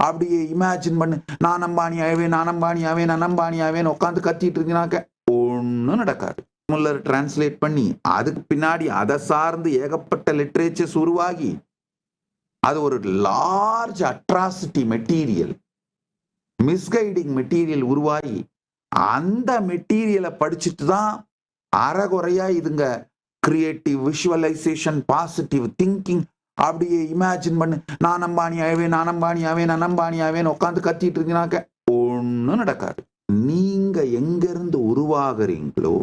அப்படியே இமேஜின் பண்ணு, நான் அம்பானி ஆவேன், நான் அம்பானி ஆவேன், நான் அம்பானி ஆவேன் உட்காந்து கத்திட்டு இருக்கீங்கனாக்க ஒன்றும் நடக்காது. முல்லர் டிரான்ஸ்லேட் பண்ணி அதுக்கு பின்னாடி அதை சார்ந்து ஏகப்பட்ட லிட்ரேச்சர்ஸ் உருவாகி அது ஒரு large atrocity material, misguiding material உருவாகி அந்த மெட்டீரியலை படிச்சுட்டு தான் அறகுறையா இதுங்க கிரியேட்டிவ் விஷுவலைசேஷன், பாசிட்டிவ் திங்கிங், அப்படியே இமேஜின் பண்ணு, நான் அம்பானி ஆவேன், நான் அம்பானி ஆவேன், நான் அம்பானி ஆவேன் உட்காந்து கத்திட்டு இருக்கீங்கனாக்க ஒன்றும் நடக்காது. நீங்க எங்கிருந்து உருவாகிறீங்களோ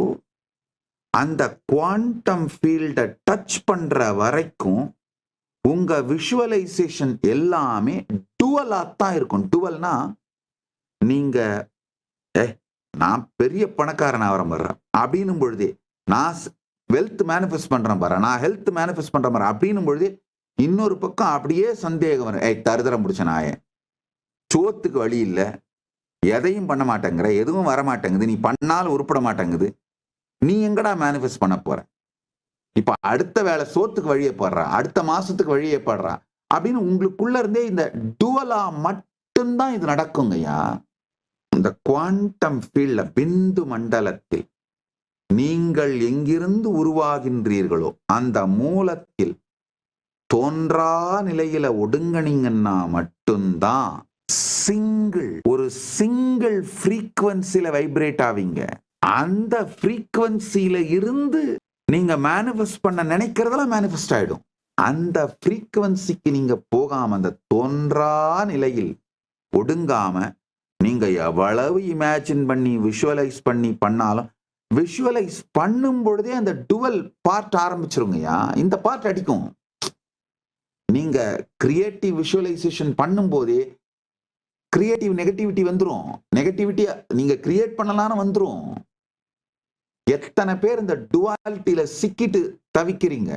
அந்த குவாண்டம் ஃபீல்டை டச் பண்ற வரைக்கும் உங்க விஷுவலைசேஷன் எல்லாமே டுவலா தான் இருக்கும். டுவல்னா நீங்க நான் பெரிய பணக்காரன் ஆவரம் வர்றேன் அப்படின்னும் பொழுதே, நான் வெல்த் மேனிஃபெஸ்ட் பண்றேன் பாரு, நான் ஹெல்த் மேனிஃபெஸ்ட் பண்றேன் பாரு அப்படின்னும் பொழுதே இன்னொரு பக்கம் அப்படியே சந்தேகம் வரும். தருதரம் முடிச்ச நாய, சோத்துக்கு வழி இல்லை, எதையும் பண்ண மாட்டேங்கிற, எதுவும் வர மாட்டேங்குது, நீ பண்ணாலும் உருப்பட மாட்டேங்குது, நீ எங்கடா மேனிஃபெஸ்ட் பண்ண போற, இப்ப அடுத்த வேலை சோத்துக்கு வழியே போடுறா, அடுத்த மாசத்துக்கு வழியே போடுறா அப்படின்னு உங்களுக்குள்ள இருந்தே இந்த டுவலா மட்டும்தான் இது நடக்குங்கய்யா. இந்த குவாண்டம் ஃபீல்ட்ல, பிந்து மண்டலத்தில் நீங்கள் எங்கிருந்து உருவாகின்றீர்களோ அந்த மூலத்தில் தோன்றா நிலையில ஒடுங்கனீங்கன்னா மட்டும்தான் ஒரு சிங்கிள் ஃப்ரீக்வன்சில வைப்ரேட் ஆவீங்க. அந்த ஃப்ரீக்வன்சில இருந்து நீங்க மேனிஃபெஸ்ட் பண்ண நினைக்கிறதெல்லாம் மேனிஃபெஸ்ட் ஆயிடும். அந்த ஃப்ரீக்வன்சிக்கு நீங்க போகாம அந்த தோன்றா நிலையில் ஒடுங்காம நீங்க எவ்வளவு இமேஜின் பண்ணி விஷுவலைஸ் பண்ணி பண்ணாலும், விஷுவலைஸ் பண்ணும் பொழுதே அந்த டுவல் பார்ட் ஆரம்பிச்சிருங்கய்யா. இந்த பார்ட் அடிக்கும். நீங்க கிரியேட்டிவ் விஷுவலைசேஷன் பண்ணும் போதே கிரியேட்டிவ் நெகட்டிவிட்டி வந்துடும். நெகட்டிவிட்டியா நீங்க கிரியேட் பண்ணலாம்னு வந்துடும். எத்தனை பேர் இந்த டுவாலிட்டியில சிக்கிட்டு தவிக்கிறீங்க.